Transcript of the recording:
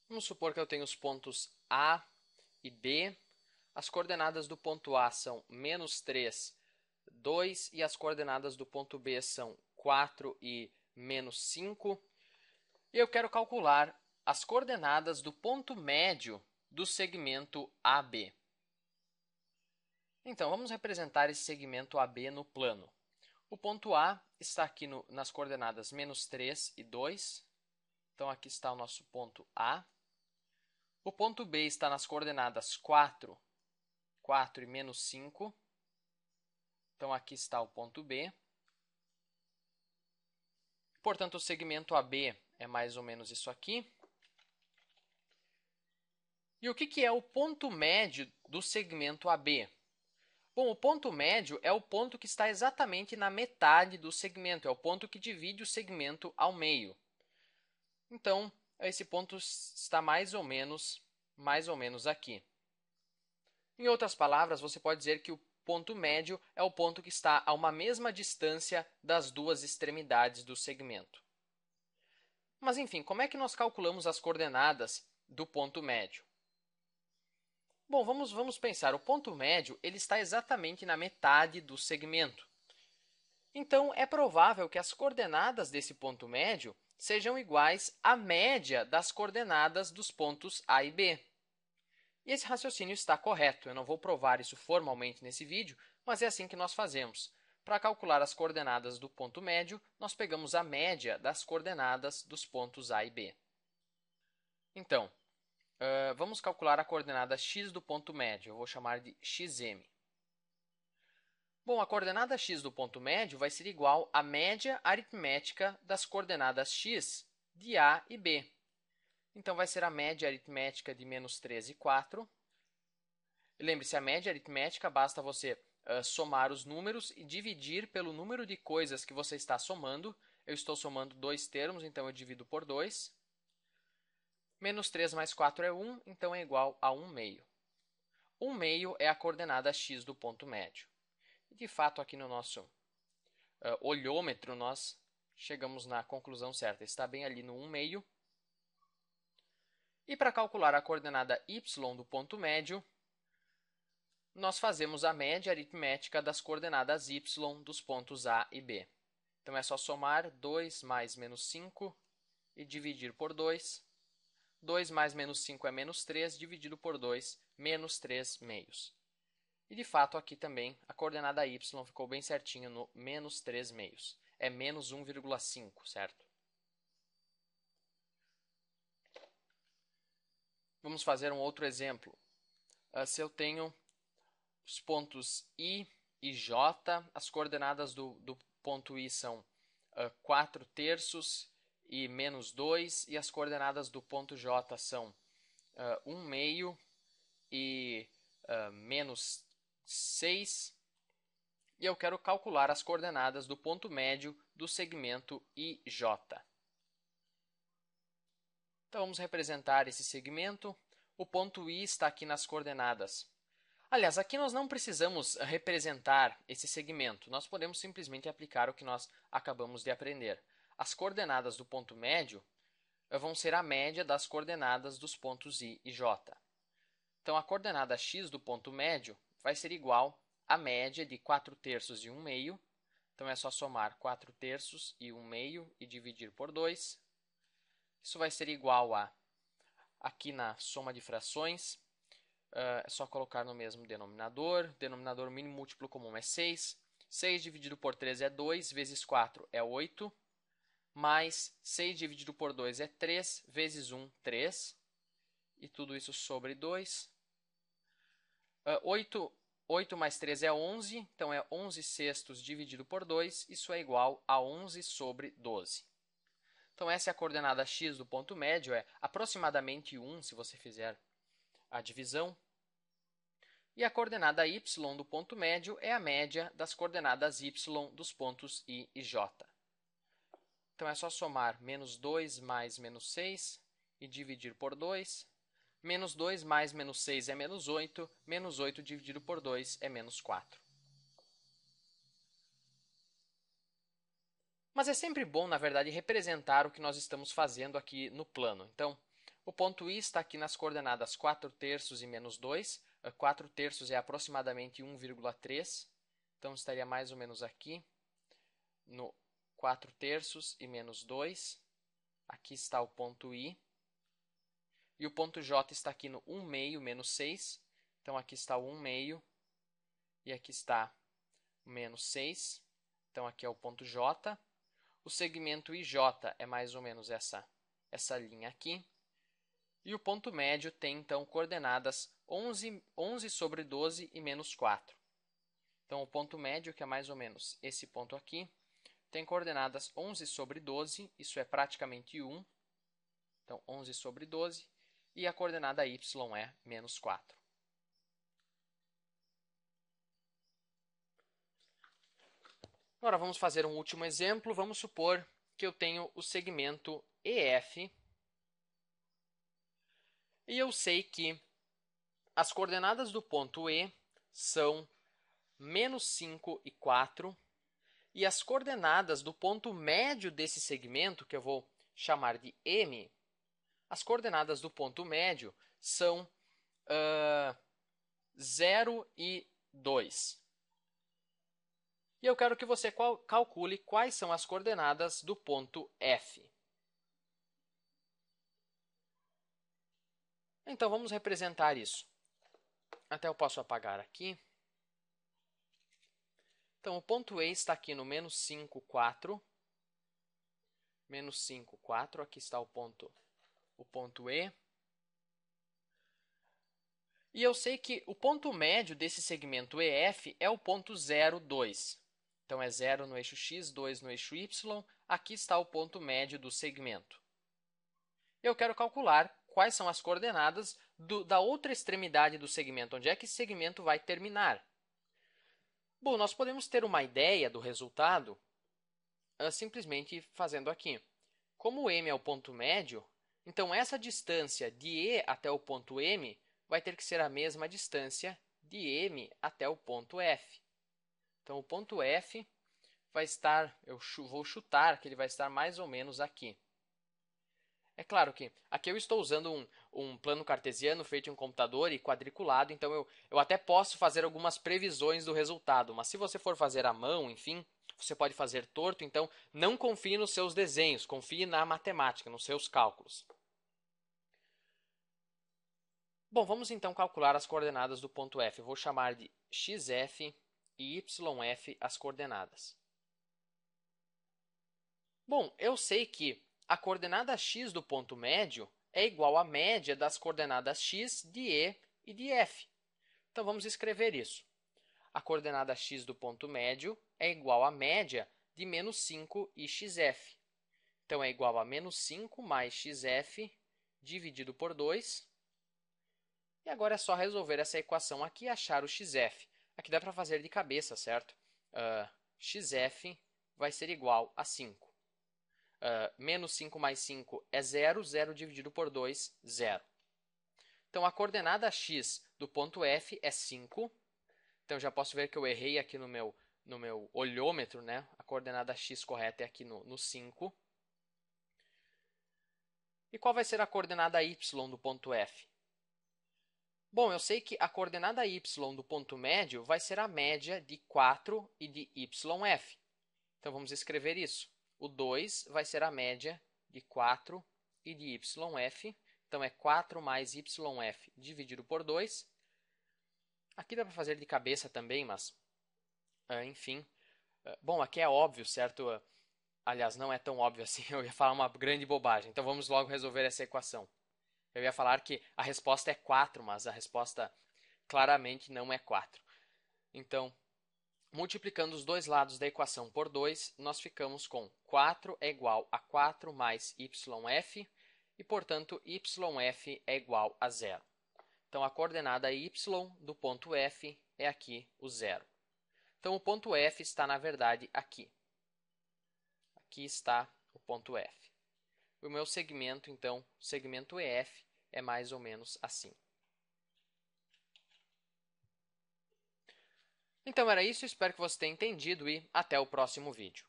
Vamos supor que eu tenho os pontos A e B. As coordenadas do ponto A são -3, 2, e as coordenadas do ponto B são 4 e -5. E eu quero calcular as coordenadas do ponto médio do segmento AB. Então, vamos representar esse segmento AB no plano. O ponto A está aqui nas coordenadas -3 e 2. Então, aqui está o nosso ponto A. O ponto B está nas coordenadas 4, 4 e -5. Então, aqui está o ponto B. Portanto, o segmento AB é mais ou menos isso aqui. E o que é o ponto médio do segmento AB? Bom, o ponto médio é o ponto que está exatamente na metade do segmento, é o ponto que divide o segmento ao meio. Então, esse ponto está mais ou menos aqui. Em outras palavras, você pode dizer que o ponto médio é o ponto que está a uma mesma distância das duas extremidades do segmento. Mas, enfim, como é que nós calculamos as coordenadas do ponto médio? Bom, vamos pensar. O ponto médio ele está exatamente na metade do segmento. Então, é provável que as coordenadas desse ponto médio sejam iguais à média das coordenadas dos pontos A e B. E esse raciocínio está correto. Eu não vou provar isso formalmente nesse vídeo, mas é assim que nós fazemos. Para calcular as coordenadas do ponto médio, nós pegamos a média das coordenadas dos pontos A e B. Então, vamos calcular a coordenada x do ponto médio. Eu vou chamar de xm. Bom, a coordenada x do ponto médio vai ser igual à média aritmética das coordenadas x de A e B. Então, vai ser a média aritmética de -3 e 4. E lembre-se, a média aritmética basta você somar os números e dividir pelo número de coisas que você está somando. Eu estou somando dois termos, então eu divido por 2. -3 mais 4 é 1, então é igual a 1 meio. 1 meio é a coordenada x do ponto médio. De fato, aqui no nosso olhômetro, nós chegamos na conclusão certa. Está bem ali no 1 meio. E para calcular a coordenada y do ponto médio, nós fazemos a média aritmética das coordenadas y dos pontos A e B. Então, é só somar 2 mais -5 e dividir por 2. 2 mais -5 é -3, dividido por 2, -3 meios. E, de fato, aqui também a coordenada y ficou bem certinho no -3 meios. É menos 1,5, certo? Vamos fazer um outro exemplo. Se eu tenho os pontos I e J, as coordenadas do ponto I são 4 terços e -2, e as coordenadas do ponto J são 1 meio e -6. E eu quero calcular as coordenadas do ponto médio do segmento IJ. Então, vamos representar esse segmento. O ponto I está aqui nas coordenadas. Aliás, aqui nós não precisamos representar esse segmento. Nós podemos simplesmente aplicar o que nós acabamos de aprender. As coordenadas do ponto médio vão ser a média das coordenadas dos pontos I e J. Então, a coordenada x do ponto médio vai ser igual à média de 4 terços e 1 meio. Então, é só somar 4 terços e 1 meio e dividir por 2. Isso vai ser igual a, aqui na soma de frações, é só colocar no mesmo denominador. Denominador mínimo múltiplo comum é 6. 6 dividido por 3 é 2, vezes 4 é 8. Mais 6 dividido por 2 é 3, vezes 1, 3. E tudo isso sobre 2. 8 mais 3 é 11, então é 11 sextos dividido por 2. Isso é igual a 11 sobre 12. Então, essa é a coordenada x do ponto médio, é aproximadamente 1, se você fizer a divisão. E a coordenada y do ponto médio é a média das coordenadas y dos pontos I e J. Então, é só somar -2 mais -6 e dividir por 2. -2 mais -6 é -8. -8 dividido por 2 é -4. Mas é sempre bom, na verdade, representar o que nós estamos fazendo aqui no plano. Então, O ponto I está aqui nas coordenadas 4/3 e menos 2. 4/3 é aproximadamente 1,3. Então, estaria mais ou menos aqui, no 4/3 e menos 2. Aqui está o ponto I. E o ponto J está aqui no 1/2 menos 6. Então, aqui está o 1/2 e aqui está o menos 6. Então, aqui é o ponto J. O segmento IJ é mais ou menos essa linha aqui. E o ponto médio tem, então, coordenadas 11/12 e menos 4. Então, o ponto médio, que é mais ou menos esse ponto aqui, tem coordenadas 11/12, isso é praticamente 1. Então, 11/12. E a coordenada y é menos 4. Agora, vamos fazer um último exemplo. Vamos supor que eu tenho o segmento EF. E eu sei que as coordenadas do ponto E são menos 5 e 4. E as coordenadas do ponto médio desse segmento, que eu vou chamar de M, as coordenadas do ponto médio são 0 e 2. E eu quero que você calcule quais são as coordenadas do ponto F. Então, vamos representar isso. Até eu posso apagar aqui. Então, o ponto E está aqui no menos 5, 4. Menos 5, 4. Aqui está o ponto E. E eu sei que o ponto médio desse segmento EF é o ponto 0, 2. Então, é 0 no eixo x, 2 no eixo y. Aqui está o ponto médio do segmento. Eu quero calcular quais são as coordenadas da outra extremidade do segmento. Onde é que esse segmento vai terminar? Bom, nós podemos ter uma ideia do resultado simplesmente fazendo aqui. Como M é o ponto médio, então essa distância de E até o ponto M vai ter que ser a mesma distância de M até o ponto F. Então, o ponto F vai estar, eu vou chutar que ele vai estar mais ou menos aqui. É claro que aqui eu estou usando um plano cartesiano feito em um computador e quadriculado, então eu até posso fazer algumas previsões do resultado, mas se você for fazer à mão, enfim, você pode fazer torto, então não confie nos seus desenhos, confie na matemática, nos seus cálculos. Bom, vamos então calcular as coordenadas do ponto F. Eu vou chamar de xf e yf as coordenadas. Bom, eu sei que a coordenada x do ponto médio é igual à média das coordenadas x de E e de F. Então, vamos escrever isso. A coordenada x do ponto médio é igual à média de menos 5 e xf. Então, é igual a menos 5 mais xf dividido por 2. E agora é só resolver essa equação aqui e achar o xf. Aqui dá para fazer de cabeça, certo? Xf vai ser igual a 5. Menos 5 mais 5 é 0, 0 dividido por 2, 0. Então, a coordenada x do ponto F é 5. Então, já posso ver que eu errei aqui no meu olhômetro, né? A coordenada x correta é aqui no 5. E qual vai ser a coordenada y do ponto F? Bom, eu sei que a coordenada y do ponto médio vai ser a média de 4 e de yf. Então, vamos escrever isso. O 2 vai ser a média de 4 e de yf. Então, é 4 mais yf dividido por 2. Aqui dá para fazer de cabeça também, mas, enfim. Bom, aqui é óbvio, certo? Aliás, não é tão óbvio assim, eu ia falar uma grande bobagem. Então, vamos logo resolver essa equação. Eu ia falar que a resposta é 4, mas a resposta claramente não é 4. Então, multiplicando os dois lados da equação por 2, nós ficamos com 4 é igual a 4 mais yf, e, portanto, yf é igual a 0. Então, a coordenada y do ponto F é aqui o 0. Então, o ponto F está, na verdade, aqui. Aqui está o ponto F. O meu segmento, então, o segmento EF, é mais ou menos assim. Então, era isso. Espero que você tenha entendido e até o próximo vídeo.